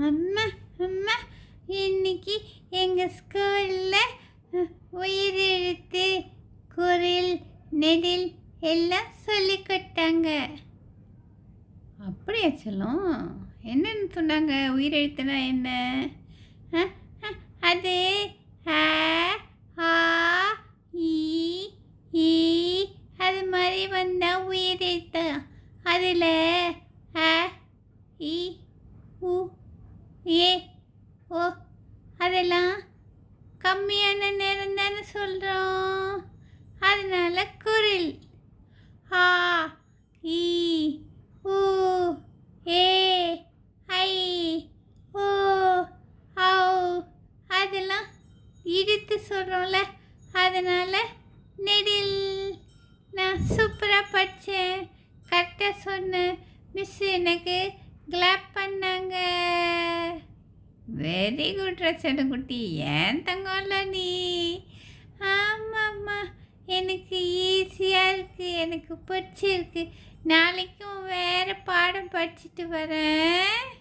அம்மா அம்மா இன்னைக்கு எங்கள் ஸ்கூலில் உயிரெழுத்து குரில் நெடில் எல்லாம் சொல்லி கொடுத்தாங்க. அப்படியா செல்லம்? என்னன்னு சொன்னாங்க? உயிரெழுத்துனா என்ன? அது ஆ ஆ ஈ ஈ அது மாதிரி வந்தால் உயிரெழுத்து. அதில் அ இ உ ஏ ஓ அதெல்லாம் கம்மியான நேரம் தானே சொல்கிறோம். அதனால குரில் ஆ ஈ ஊ ஏ ஐ ஓ ஔ அதெல்லாம் இழுத்து சொல்கிறோம்ல, அதனால் நெடில். நான் சூப்பராக படித்தேன், கரெக்டாக சொன்னேன். மிஸ் எனக்கு கிளாப் பண்ணாங்க. வெரி குட் ரச்சனக்குட்டி, ஏன் தங்கம்ல நீ? ஆமாம்மா, எனக்கு ஈஸியாக இருக்குது, எனக்கு பிடிச்சிருக்கு. நாளைக்கும் வேறு பாடம் படிச்சுட்டு வரேன்.